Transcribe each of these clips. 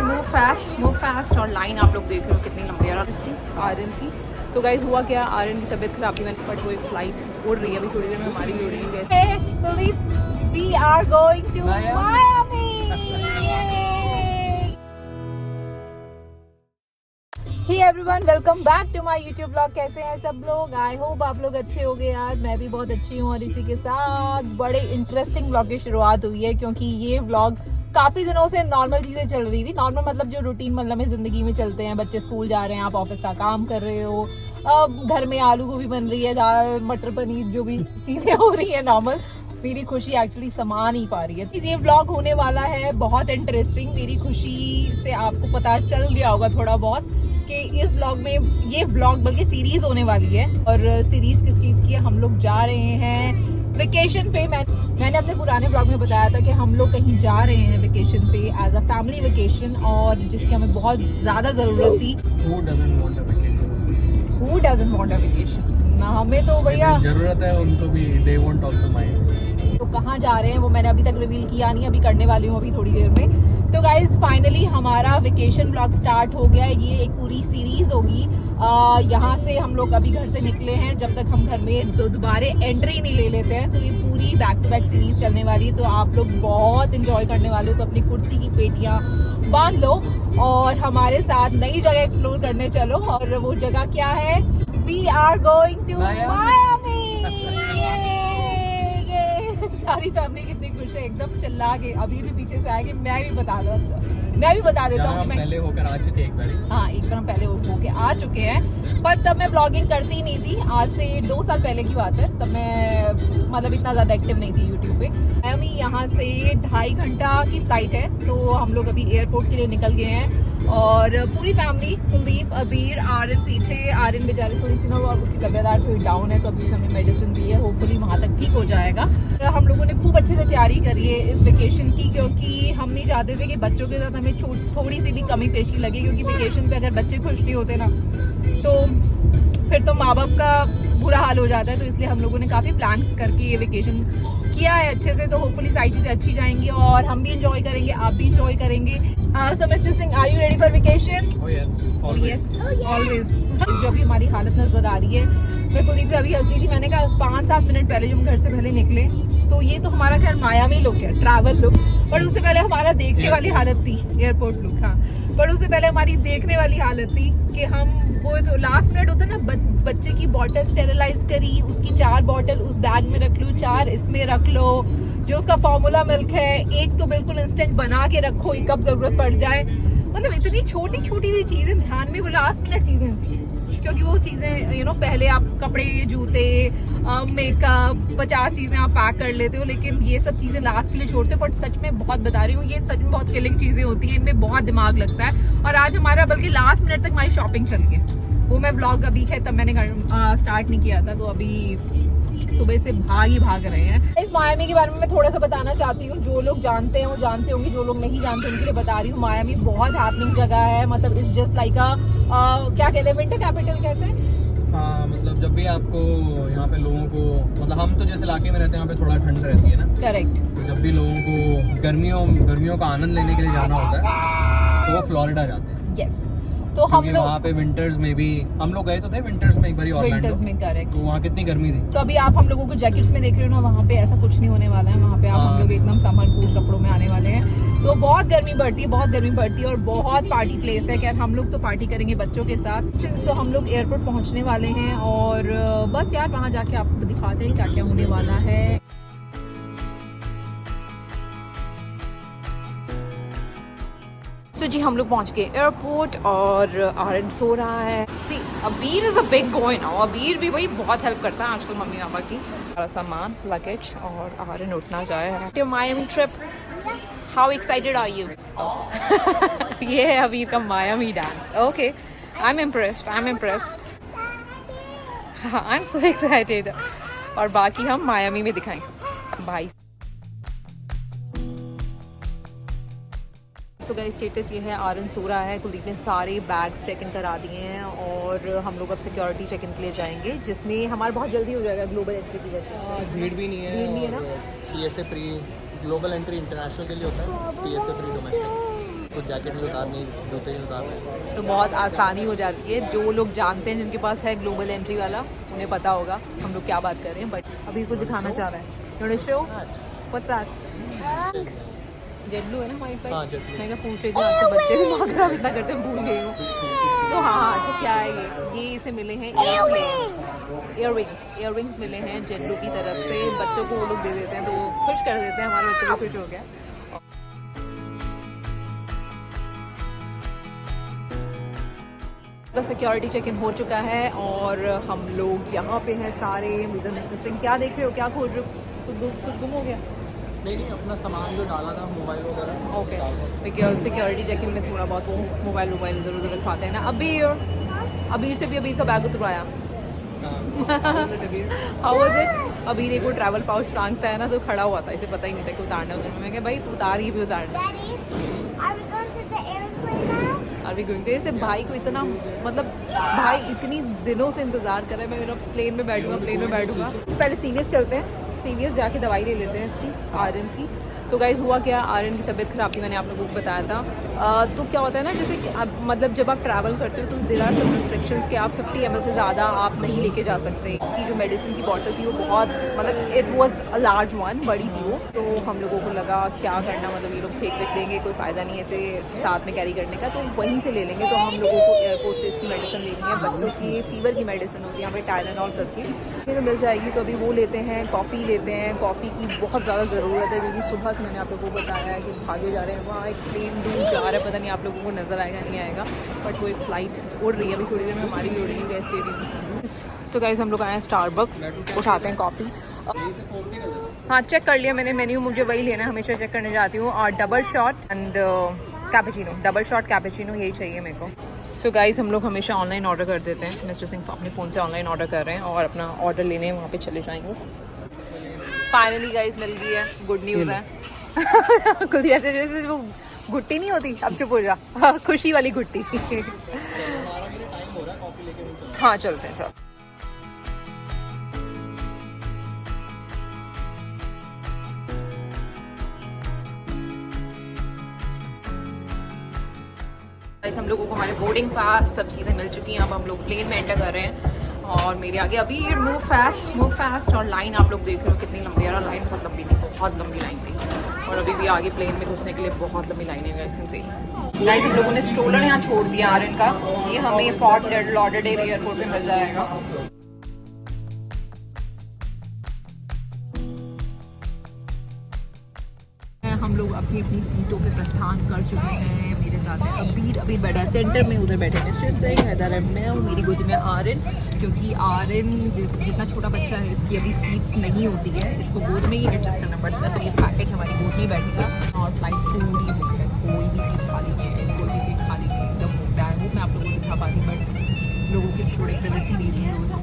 Move fast. और line आप लोग देख रहे हो कितनी लंबी है इसकी, आर्यन की। तो गाइस हुआ क्या, आर्यन की तबीयत खराब थी मैंने, बट वो एक फ्लाइट उड़ रही है अभी थोड़ी देर में, हमारी भी उड़ रही है। Kuldeep, we are going to Miami. Hey everyone, welcome back to my YouTube blog. कैसे हैं सब लोग? आई होप आप लोग अच्छे होंगे यार। मैं भी बहुत अच्छी हूँ और इसी के साथ बड़े इंटरेस्टिंग ब्लॉग की शुरुआत हुई है, क्योंकि ये ब्लॉग काफ़ी दिनों से नॉर्मल चीज़ें चल रही थी। नॉर्मल मतलब जो रूटीन मतलब में ज़िंदगी में चलते हैं, बच्चे स्कूल जा रहे हैं, आप ऑफिस का काम कर रहे हो, घर में आलू गोभी बन रही है, दाल मटर पनीर, जो भी चीज़ें हो रही है नॉर्मल। मेरी खुशी एक्चुअली समा नहीं पा रही है। ये व्लॉग होने वाला है बहुत इंटरेस्टिंग। मेरी खुशी से आपको पता चल गया होगा थोड़ा बहुत कि इस व्लॉग में, ये व्लॉग बल्कि सीरीज होने वाली है। और सीरीज किस चीज़ की है, हम लोग जा रहे हैं वेकेशन पे। मैंने अपने पुराने ब्लॉग में बताया था कि हम लोग कहीं जा रहे हैं वेकेशन पे, एज अ फैमिली वेकेशन, और जिसकी हमें बहुत ज़्यादा ज़रूरत थी। Who doesn't want a vacation? हमें तो भैया जरूरत है, उनको भी they want also mine। तो कहाँ जा रहे हैं वो मैंने अभी तक रिवील किया नहीं, अभी करने वाली हूँ अभी थोड़ी देर में। तो गाइज फाइनली हमारा वेकेशन ब्लॉग स्टार्ट हो गया है। ये एक पूरी सीरीज होगी। यहाँ से हम लोग अभी घर से निकले हैं, जब तक हम घर में दोबारा एंट्री नहीं ले लेते हैं, तो ये पूरी बैक टू बैक सीरीज चलने वाली है। तो आप लोग बहुत इंजॉय करने वाले हो, तो अपनी कुर्सी की पेटियाँ बांध लो और हमारे साथ नई जगह एक्सप्लोर करने चलो। और वो जगह क्या है? We are going to Miami. सारी फैमिली कितनी खुश है, एकदम चिल्ला के अभी भी पीछे से आएगी। मैं भी बता देता हूँ कि मैं पहले होकर आ चुके एक बार। हाँ, एक बार हम पहले होके आ चुके हैं, पर तब मैं ब्लॉगिंग करती ही नहीं थी। आज से 2 साल पहले की बात है, तब मैं मतलब इतना ज़्यादा एक्टिव नहीं थी यूट्यूब पे। मायामी यहाँ से 2.5 घंटा की फ्लाइट है, तो हम लोग अभी एयरपोर्ट के लिए निकल गए हैं। और पूरी फैमिली, कुलदीप, अबीर, आर्यन पीछे। आर्यन बेचारे थोड़ी सी ना, और उसकी तबीयत थोड़ी डाउन है, तो अभी हमने मेडिसिन दी है, होपफुली वहाँ तक ठीक हो जाएगा। हम लोगों ने खूब अच्छे से तैयारी करी है इस वेकेशन की, क्योंकि हम नहीं चाहते थे कि बच्चों के साथ हमें थोड़ी सी भी कमी पेशी लगे, क्योंकि वेकेशन पे अगर बच्चे खुश नहीं होते ना, तो फिर तो माँ बाप का बुरा हाल हो जाता है। तो इसलिए हम लोगों ने काफ़ी प्लान करके ये वेकेशन किया है अच्छे से। तो होपफुली सारी चीज़ें अच्छी जाएंगी और हम भी इंजॉय करेंगे, आप भी इंजॉय करेंगे। So mister Singh, are you ready for vacation? Always. जो अभी हमारी हालत नजर आ रही है, मैं कुलदीप से अभी हंस रही थी। मैंने कहा 5-7 मिनट पहले जो हम घर से पहले निकले, तो ये तो हमारा खैर मायामी लुक है, ट्रैवल लुक, पर उससे पहले हमारा देखने वाली हालत थी एयरपोर्ट लुक। हाँ, पर उससे पहले हमारी देखने वाली हालत थी कि हम वो तो लास्ट मिनट होता है ना, बच्चे की बॉटल स्टेरिलाइज करी, उसकी 4 बॉटल उस बैग में रख लो, 4 इसमें रख लो। जो उसका फॉर्मूला मिल्क है, एक तो बिल्कुल इंस्टेंट बना के रखो, कब जरूरत पड़ जाए। मतलब इतनी छोटी छोटी सी चीजें ध्यान में, वो लास्ट मिनट चीजें थी, क्योंकि वो चीजें पहले आप कपड़े, जूते, मेकअप, 50 चीजें आप पैक कर लेते हो, लेकिन ये सब चीजें लास्ट के लिए छोड़ते हो। बट सच में बहुत बता रही हूँ, ये सच में बहुत किलिंग चीजें होती हैं, इनमें बहुत दिमाग लगता है। और आज हमारा बल्कि लास्ट मिनट तक हमारी शॉपिंग चल गई। वो मैं ब्लॉग अभी है तब मैंने स्टार्ट नहीं किया था, तो अभी सुबह से भाग रहे हैं। इस मायामी के बारे में मैं थोड़ा सा बताना चाहती हूँ। जो लोग जानते हैं वो जानते होंगे, जो लोग नहीं जानते उनके लिए बता रही हूँ। मायामी बहुत हैपनिंग जगह है, मतलब इट्स जस्ट लाइक क्या कहते हैं, विंटर कैपिटल कहते हैं। हाँ, मतलब जब भी आपको यहाँ पे लोगों को, मतलब हम तो जैसे इलाके में रहते हैं, यहाँ पे थोड़ा ठंड रहती है ना। करेक्ट। तो जब भी लोगों को गर्मियों का आनंद लेने के लिए जाना होता है, तो वो फ्लोरिडा जाते हैं। यस। तो हम लोग वहाँ पे विंटर्स में भी हम लोग गए तो थे, विंटर्स में एक बार विंटर्स में। करेक्ट। तो वहाँ कितनी गर्मी थी। तो अभी आप हम लोगों को जैकेट्स में देख रहे हो ना, वहाँ पे ऐसा कुछ नहीं होने वाला है। वहाँ पे आप हम लोग एकदम समर कूल कपड़ों में आने वाले हैं। तो बहुत गर्मी बढ़ती है और बहुत पार्टी प्लेस है। खैर हम लोग तो पार्टी करेंगे बच्चों के साथ। तो हम लोग एयरपोर्ट पहुँचने वाले हैं और बस यार वहाँ जाके आपको दिखाते हैं क्या क्या होने वाला है। तो जी हम लोग पहुंच गए एयरपोर्ट और आर्यन सो रहा है। सी अबीर is a big boy now. अबीर भी वही बहुत हेल्प करता है आजकल मम्मी पापा की। सारा सामान, लगेज, और आर्यन उठना जाए है। Miami trip, how excited are you? ये है अबीर का Miami dance. Okay, I am impressed, I am so excited. और बाकी हम मायामी में दिखाएं भाई। सो गाइस स्टेटस ये है, आर्यन सो रहा है। कुलदीप ने सारे बैग्स चेक इन करा दिए हैं और हम लोग अब सिक्योरिटी चेक इन के लिए जाएंगे, जिसमें हमारा बहुत जल्दी हो जाएगा ग्लोबल एंट्री की वजह से। भीड़ भी नहीं है ना। TSA pre global entry international के लिए होता है, TSA प्री डोमेस्टिक। कुछ जैकेट भी उतारनी, जूते भी उतारने। तो बहुत आसानी हो जाती है। जो लोग जानते हैं, जिनके पास है ग्लोबल एंट्री वाला, उन्हें पता होगा हम लोग क्या बात कर रहे हैं। बट अभी कुछ दिखाना चाह रहा है। Show what's that? जेटब्लू है ना हमारे पास। हाँ, JetBlue। मैं क्या पूछ रही थी, आपके बच्चे भी भाग रहा इतना करते हैं, भूल गई हूँ। तो हाँ, तो क्या है ये इसे मिले हैं इयररिंग्स मिले हैं जेटब्लू की तरफ से। बच्चों को वो लोग दे देते हैं तो वो खुश कर देते हैं। हमारे बच्चे भी खुश हो गया। सिक्योरिटी चेक इन हो चुका है और हम लोग यहाँ पे हैं सारे। मिस्टर सिंह क्या देख रहे हो, क्या खोज रहे हो? कुछ गुम हो गया? नहीं, अपना सामान जो डाला था, मोबाइल वगैरह। Okay, because security check in में थोड़ा बहुत वो मोबाइल इधर उधर रखवाते हैं ना। अबीर से भी अबीर का बैग उतरवाया। How was it? अबीर एक वो ट्रैवल पाउच टांगता है ना, तो खड़ा हुआ था, इसे पता ही नहीं था कि उतारना है उधर। मैं कहा भाई तू उतार, ही भी उतारना। अभी घूमते से भाई को इतना, मतलब भाई इतनी दिनों से इंतजार कर रहा है, मैं मेरा प्लेन में बैठूंगा। पहले सीवियस चलते हैं, सीवियस जाके दवाई ले लेते हैं इसकी, आर्यन की। तो गाइस हुआ क्या, आर्यन की तबीयत खराब थी, मैंने आप लोगों को बताया था। तो क्या होता है ना, जैसे कि मतलब जब आप ट्रैवल करते हो तो देयर आर सम रिस्ट्रिक्शंस कि आप 50 ml से ज़्यादा आप नहीं लेके जा सकते। इसकी जो मेडिसिन की बॉटल थी वो बहुत, मतलब it was a large one, बड़ी थी वो। तो हम लोगों को लगा क्या करना, मतलब ये लोग फेंक देंगे, कोई फ़ायदा नहीं ऐसे साथ में कैरी करने का, तो वहीं से ले लेंगे। तो हम लोगों को एयरपोर्ट से इसकी मेडिसिन लेनी है। बच्चों की फीवर की मेडिसिन होती है यहाँ पे, टाइलेनॉल करके, ये तो मिल जाएगी। तो अभी वो लेते हैं, कॉफ़ी लेते हैं। कॉफ़ी की बहुत ज़्यादा ज़रूरत है क्योंकि सुबह से मैंने आप लोगों को बताया है कि भागे जा रहे हैं। वहाँ एक प्लेन दूर जा रहा है, पता नहीं आप लोगों को नज़र आएगा नहीं आएगा, बट वो एक फ़्लाइट उड़ रही है। अभी थोड़ी देर में हमारी भी उड़ रही है वेस्ट एरिया। सो गाइस हम लोग आए हैं स्टारबक्स, उठाते हैं कॉफ़ी। हाँ, चेक कर लिया मैंने मेन्यू, मुझे वही लेना है, हमेशा चेक करने जाती हूँ। और double shot and cappuccino, double shot cappuccino, यही चाहिए मेरे को। सो गाइस हम लोग हमेशा ऑनलाइन ऑर्डर कर देते हैं। मिस्टर सिंह अपने फ़ोन से ऑनलाइन ऑर्डर कर रहे हैं और अपना ऑर्डर लेने वहाँ पे चले जाएंगे। फाइनली गाइस मिल गई है, गुड न्यूज़ है। खुद ऐसे जैसे वो गुट्टी नहीं होती, अब चुप हो जा, खुशी वाली गुट्टी। हाँ चलते हैं, चल। हम लोगों को हमारे बोर्डिंग पास सब चीज़ें मिल चुकी हैं। अब हम लोग प्लेन में एंटर कर रहे हैं और मेरे आगे अभी मूव फास्ट। और लाइन आप लोग देख रहे हो कितनी लंबी है, और लाइन बहुत लंबी थी, बहुत लंबी लाइन थी। और अभी भी आगे प्लेन में घुसने के लिए बहुत लंबी लाइन है। इसमें गाइस हम लोगों ने स्ट्रोलर यहाँ छोड़ दिया आर्यन का, ये हमें फोर्ट लॉडरडेल एयरपोर्ट पे मिल जाएगा। हम लोग अपनी अपनी सीटों पे प्रस्थान कर चुके हैं। मेरे साथ है अबीर बैठा है सेंटर में, उधर बैठे मिस्टर सिंह, इधर है मैं और मेरी गोदी में आर्यन। क्योंकि आर्यन जितना छोटा बच्चा है, इसकी अभी सीट नहीं होती है, इसको गोद में ही एडजस्ट करना पड़ता है। तो ये पैकेट हमारी गोद में ही बैठेगा और फ्लाइट पूरी बुक है, कोई भी सीट खाली नहीं है, कोई भी सीट खाली नहीं है, एकदम बुकड है। वो मैं आप लोगों को दिखा पाती, बट लोगों के थोड़े प्राइवेसी रीजंस हो।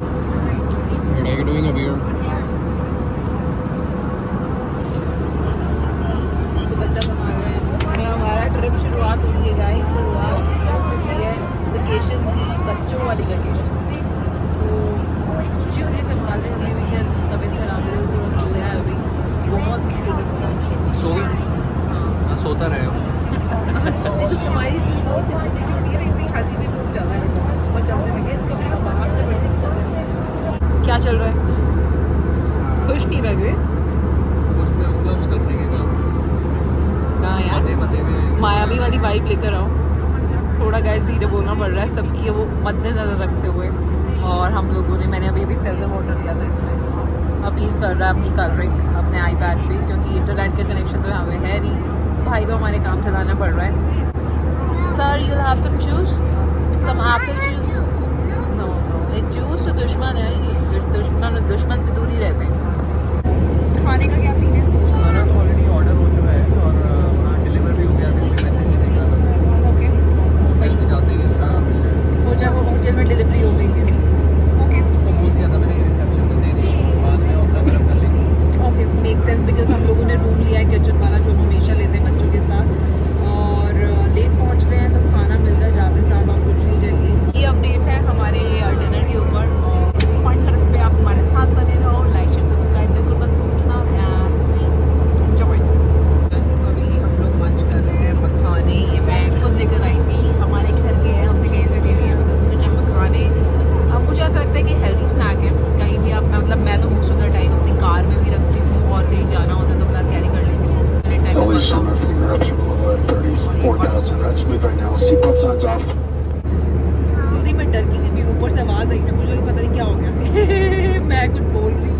तो बच्चा संभाल रहे हैं। हमारा ट्रिप शुरुआत हो गई है, शुरुआत है वेकेशन की, बच्चों वाली वेकेशन की। तो मुझे संभाल रहे हैं, भी खैर तबीयत खराब है, थोड़ा सो गया है अभी, बहुत सो हाँ, सोता रहे। हमारी जोर से खांसी छूटी है, इतनी खांसी से खूब ज़्यादा है और चलने लगे। इसका मेरा बाहर से बढ़ने क्या चल रहा है? खुश नहीं लग रहे? मायावी वाली वाइब लेकर आओ थोड़ा। गाइस धीरे बोलना पड़ रहा है, सबकी वो मद्देनजर रखते हुए। और हम लोगों ने, मैंने अभी सेल्जर वाटर लिया था, इसमें अपील कर रहा है अपनी कलरिंग अपने आईपैड पे, क्योंकि इंटरनेट के कनेक्शन तो हमें है नहीं, तो भाई को हमारे काम चलाना पड़ रहा है। Sir you have some juice, some apple juice? No, एक जूस तो दुश्मन है, ये दुश्मन से दूर ही रहते हैं। खाने का क्या सीन है? खाना तो ऑलरेडी ऑर्डर हो चुका है और डिलीवर भी हो गया, मैसेज ही देख रहा था। ओके, होटल में जाते ही इसका मिल जाएगा। होटल में डिलीवरी हो गई है। ओके, उसको बोल दिया था मैंने रिसेप्शन में दे दी, बाद में ऑर्डर गर्म कर लेंगे। ओके, मेक सेंस, बिकॉज हम लोगों ने रूम लिया है किचन वाला, जो हमेशा लेते हैं बच्चों के साथ। और लेट पहुँच गए हैं, तो खाना मिल जाए ज़्यादा से ज़्यादा और कुछ नहीं चाहिए। ये अपडेट है हमारे डिनर के ऊपर। और इस फन ट्रिप पे आप हमारे मैं कुछ बोल रही हूँ,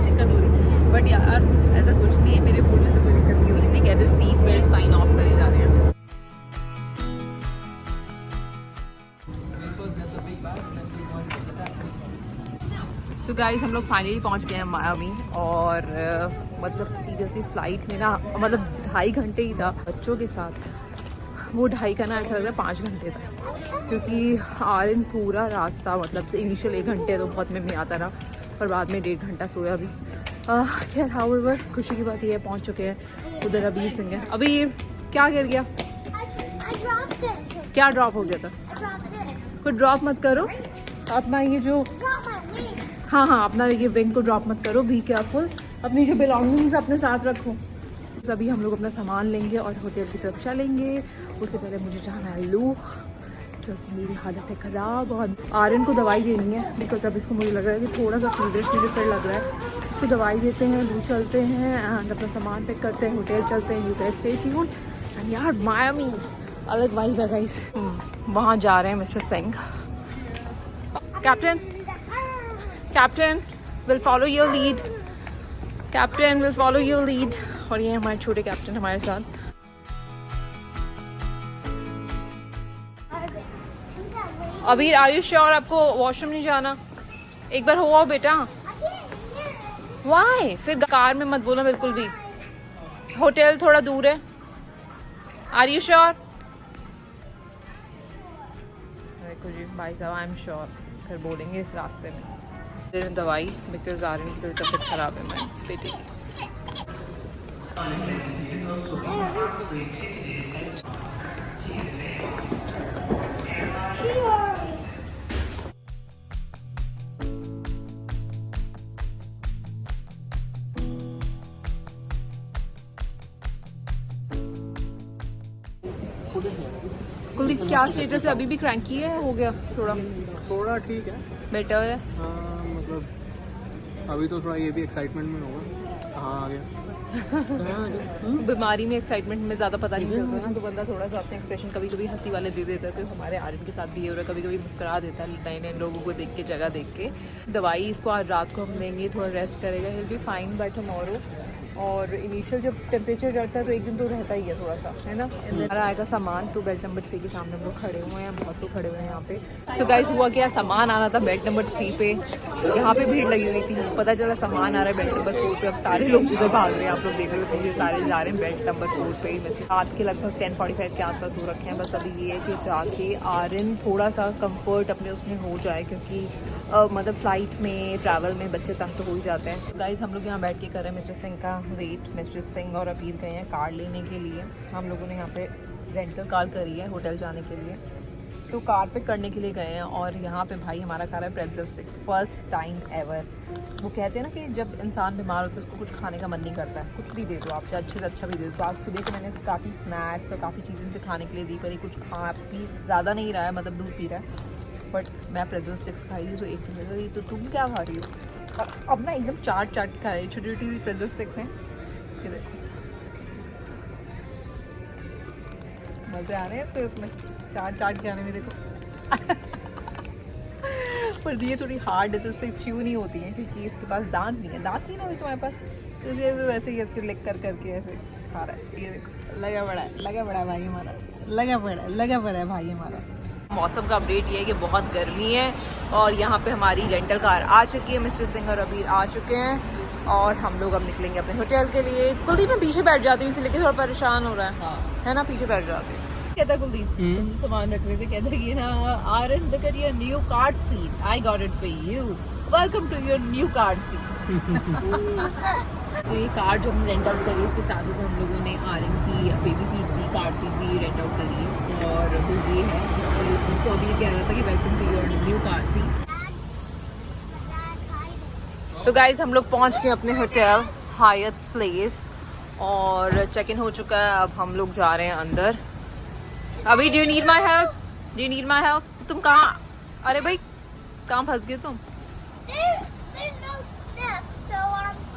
दिक्कत हो रही, बट यार ऐसा कुछ नहीं है, मेरे बोलने से कोई दिक्कत नहीं हो रही थी। कहते सीट बेल्ट साइन ऑफ करे जा रहे हैं। सो गाइस हम लोग फाइनली पहुंच गए हैं मायामी, और मतलब सीरियसली फ़्लाइट में ना मतलब 2.5 घंटे ही था बच्चों के साथ, वो 2.5 का ना ऐसा लग रहा है 5 घंटे था, क्योंकि आर्यन पूरा रास्ता मतलब इनिशियल 1 घंटे तो बहुत में आता रहा, और बाद में 1.5 घंटा सोया भी। खैर हाउएवर खुशी की बात ये है पहुँच चुके हैं। उधर अबीर सिंह है। अबीर क्या गिर गया? क्या ड्रॉप हो गया था? कुछ ड्रॉप मत करो अपना ये जो, हाँ अपना ये विंग को ड्रॉप मत करो, बी केयरफुल, अपनी जो बिलोंगिंग्स अपने साथ रखो। अभी हम लोग अपना सामान लेंगे और होटल की तरफ चलेंगे। उससे पहले मुझे जाना है लू, क्योंकि मेरी हालत है ख़राब, और आर्यन को दवाई देनी है बिकॉज अब इसको मुझे लग रहा है कि थोड़ा सा फीवरिश मुझे फिर लग रहा है। इसको दवाई देते हैं, लू चलते हैं एंड अपना सामान पैक करते हैं, होटल चलते हैं। You guys stay tuned and यार मायामी अलग वाइब है गाइस। वहाँ जा रहे हैं mister Singh. Captain will follow your lead, captain will follow your lead. और ये हमारे छोटे कैप्टन हमारे साथ। अबीर आर यू श्योर आपको वॉशरूम नहीं जाना? एक बार हो आओ बेटा। वाई? फिर कार में मत बोलो बिल्कुल भी, होटल थोड़ा दूर है। Are you sure? देखो जी भाई साहब आई एम श्योर, फिर बोलेंगे इस रास्ते में। दे रहे दवाई बिकॉज आर्यन की तबीयत खराब है मेरे बेटे की। कुलदीप क्या स्टेटस है? अभी भी क्रैंकी है? हो गया थोड़ा ठीक है, बेटर है? हाँ मतलब अभी तो थोड़ा ये भी एक्साइटमेंट में होगा। कहाँ आ गया? बीमारी में एक्साइटमेंट में ज़्यादा पता नहीं चलता ना, तो बंदा थोड़ा सा अपने एक्सप्रेशन कभी कभी हंसी वाले दे देता है। तो हमारे आर्यन के साथ भी ये हो रहा है, कभी कभी मुस्कुरा देता है नए नए लोगों को देख के, जगह देख के। दवाई इसको आज रात को हम देंगे, थोड़ा रेस्ट करेगा, हिल बी फाइन बाय टुमारो। और इनिशियल जब टेम्परेचर चढ़ता है तो एक दिन तो रहता ही है थोड़ा सा, है ना। हमारा आएगा सामान, तो बेड नंबर 3 के सामने हम लोग खड़े हुए हैं, बहुत लोग खड़े हुए हैं यहाँ पे। सो गाइस हुआ क्या, सामान आना था बेड नंबर 3 पे, यहाँ पे भीड़ लगी हुई थी। पता चला सामान आ रहा है बेड नंबर 4 पे। अब सारे लोग उधर भाग रहे हैं, आप लोग देख रहे हो, मुझे सारे जा रहे हैं बेड नंबर 4 पे ही। बच्चे रात के लगभग 10:45 के आसपास हो रखे हैं। बस अभी ये है कि जाके आर्यन थोड़ा सा कंफर्ट अपने उसमें हो जाए, क्योंकि मतलब फ़्लाइट में ट्रैवल में बच्चे तंग तो हो ही जाते हैं। गाइस हम लोग यहाँ बैठ के कर रहे हैं मिस्टर सिंह का वेट। मिस्टर सिंह और अबीर गए हैं कार लेने के लिए। हम लोगों ने यहाँ पे रेंटल कार करी है होटल जाने के लिए, तो कार पे करने के लिए गए हैं। और यहाँ पे भाई हमारा खा रहा है प्रेट्ज़ल स्टिक्स, फर्स्ट टाइम एवर। वो कहते हैं ना कि जब इंसान बीमार होता है उसको कुछ खाने का मन नहीं करता है, कुछ भी दे दो आप, अच्छे से अच्छा भी दे दो। आज सुबह से मैंने काफ़ी स्नैक्स और काफ़ी चीज़ें से खाने के लिए दी, पर ये कुछ खा पी ज़्यादा नहीं रहा है, मतलब दूध पी रहा है। बट मैं प्रेट्ज़ल स्टिक्स खाई थी तो एक दिन ये तो तुम क्या खा रही हो? अब ना एकदम चाट खा रही है, छोटी छोटी सी प्रेट्ज़ल स्टिक्स हैं, ये देखो मज़े आ रहे हैं तो इसमें चाट के आने में देखो। पर ये थोड़ी हार्ड है तो उससे च्यू नहीं होती है, क्योंकि इसके पास दांत नहीं है ना अभी तुम्हारे पास, तो इसलिए वैसे ही ऐसे लिक करके ऐसे खा रहा है। ये देखो लगा बड़ा है भाई हमारा, लगा बड़ा है भाई हमारा। मौसम का अपडेट ये है कि बहुत गर्मी है, और यहाँ पे हमारी रेंटल कार आ चुकी है, मिस्टर सिंह और अबीर आ चुके हैं, और हम लोग अब निकलेंगे अपने होटल के लिए। कुलदीप मैं पीछे बैठ जाती हूँ इसलिए कि थोड़ा परेशान हो रहा है, हाँ। है ना, पीछे बैठ जाती हूँ। कहता कुलदीप तुम जो सामान रख रहे थे, कहता ये ना Aryan look at your new car seat, I got it for you, welcome to your new car seat. तो ये कार जो हम रेंट आउट करी उसके साथ ही हम लोगों ने आर्यन की बेबी सीट भी, कार सीट भी रेंट आउट करी है। और वो ये है जिसको अभी कह रहा था कि welcome to your new car seat. So guys हम लोग पहुंच गए अपने होटल हायत प्लेस, और चेक इन हो चुका है। अब हम लोग जा रहे हैं अंदर। अभी do you need my help? तुम कहाँ? अरे भाई कहाँ फंस गए तुम?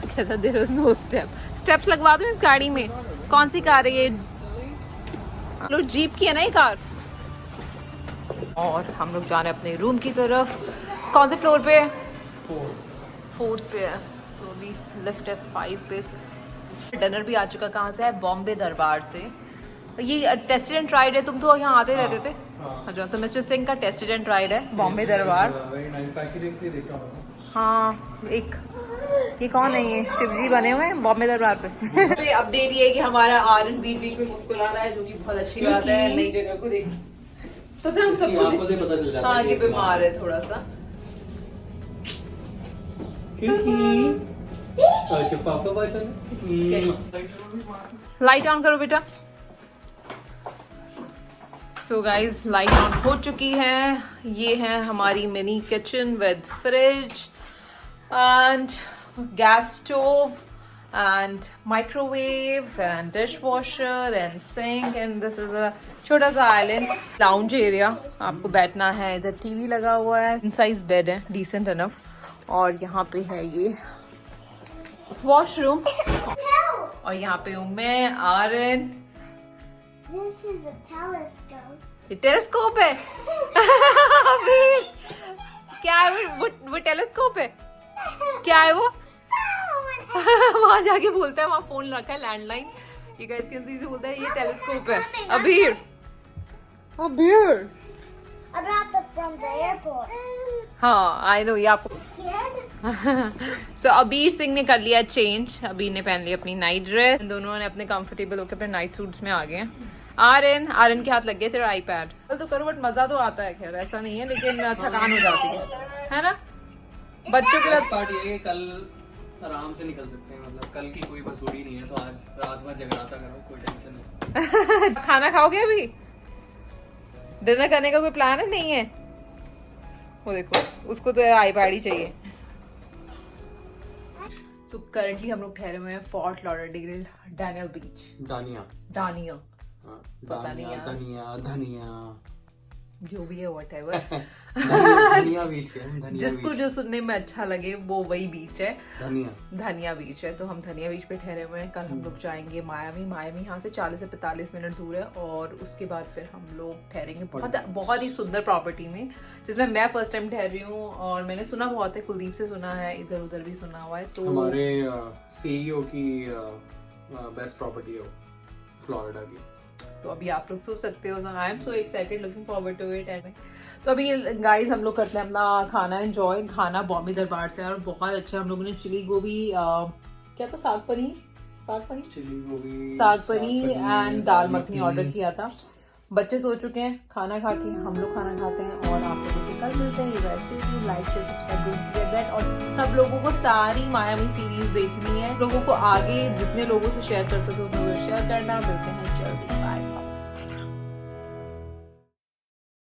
कहता देयर इज नो स्टेप्स लगवा दूं इस गाड़ी में? कौन सी कार है ये? लोग जीप की है ना ये कार। और हम लोग जा रहे हैं अपने रूम की तरफ। कौन से फ्लोर पे? 4th पे है, तो अभी लिफ्ट है 5 पे। डिनर भी आ चुका, कहाँ से है? बॉम्बे दरबार से। ये टेस्टेड एंड ट्राइड है, तुम तो यहाँ आते रहते थे। अच्छा, तो मिस्टर सिंह का टेस्टेड एंड ट्राइड है बॉम्बे दरबार। हाँ, एक ये कौन है? ये शिवजी बने हुए हैं बॉम्बे दरबार पे। अपडेट ये है कि हमारा आर्यन बीच बीच में मुस्कुरा रहा है, जो कि बहुत अच्छी बात है। नई जगह को देख तो हम सबको पता चल जाता हाँ, कि बीमार है थोड़ा सा। अच्छा पापा बात लाइट ऑन करो बेटा। सो गाइज, लाइट ऑन हो चुकी है। ये है हमारी mini kitchen with fridge and gas stove and microwave and dish washer and sink and this is a छोटा सा आइलैंड लाउंज एरिया। आपको बैठना है, इधर टीवी लगा हुआ है, इन साइज बेड है, डिसेंट इनफ। और यहाँ पे है ये वॉशरूम और यहाँ पे हूँ मैं, Aryan. This is a telescope. ये टेलीस्कोप है। अभी क्या है वो टेलीस्कोप है? क्या है वो? वहां जाके बोलता है, वहां फोन रखा है लैंडलाइन, ये गाइस कैन सी से बोलता है ये टेलीस्कोप है। अबीर अबीर I brought this from the airport. हाँ, आई नो, ये आपको Scared? सो अबीर सिंह ने कर लिया चेंज। अबीर ने पहन ली अपनी नाइट ड्रेस, दोनों ने अपने कंफर्टेबल होकर अपने नाइट सूट्स में आ गए हैं। आर्यन के हाथ लग गए तेरा आईपैड। तो करो, बट मजा तो आता है, खैर ऐसा नहीं है, लेकिन थकान हो जाती है ना बच्चों के लिए। पार्ट ये है कि कल आराम से निकल सकते हैं, मतलब कल की कोई बसूड़ी नहीं है, तो आज रात भर जगराता करो, कोई टेंशन नहीं। खाना खाओगे अभी? डिनर करने का कोई प्लान है? नहीं है? वो देखो, उसको तो आईपैड ही चाहिए। सो करंटली हम लोग ठहरे हुए हैं फोर्ट लॉडरडेल डैनियल बीच। दानिया दानिया पता नहीं यार, धनिया जो भी है व्हाटएवर। धनिया बीच के हम, धनिया जिसको बीच। जो सुनने में अच्छा लगे वो वही बीच है, धनिया धनिया बीच है। तो हम धनिया बीच पे ठहरे हुए हैं। कल हम लोग जाएंगे मायामी यहाँ से 40 से 45 मिनट दूर है, और उसके बाद फिर हम लोग ठहरेंगे बहुत ही सुंदर प्रॉपर्टी में, जिसमें मैं फर्स्ट टाइम ठहर रही हूँ। और मैंने सुना बहुत है, कुलदीप से सुना है, इधर उधर भी सुना हुआ है। तो हमारे सीईओ की बेस्ट प्रॉपर्टी है फ्लोरिडा की। तो अभी आप लोग सोच सकते हो, I am so excited, looking forward to it. तो अभी गाइस हम लोग करते हैं अपना खाना एंजॉय। खाना बॉम्बे दरबार से और बहुत अच्छा। हम लोगों ने चिली गोभी, क्या था, साग पनीर चिली गोभी, साग paneer and dal makhani order किया था। बच्चे सो चुके हैं, खाना खा के हम लोग खाना खाते हैं, और आप लोगों से कल मिलते हैं। लाइक शेयर सब्सक्राइब, और सब लोगों को सारी मायामी सीरीज देखनी है। लोगों को आगे जितने लोगों से शेयर कर सके उन लोगों को शेयर करना। मिलते हैं जल्दी, बाय।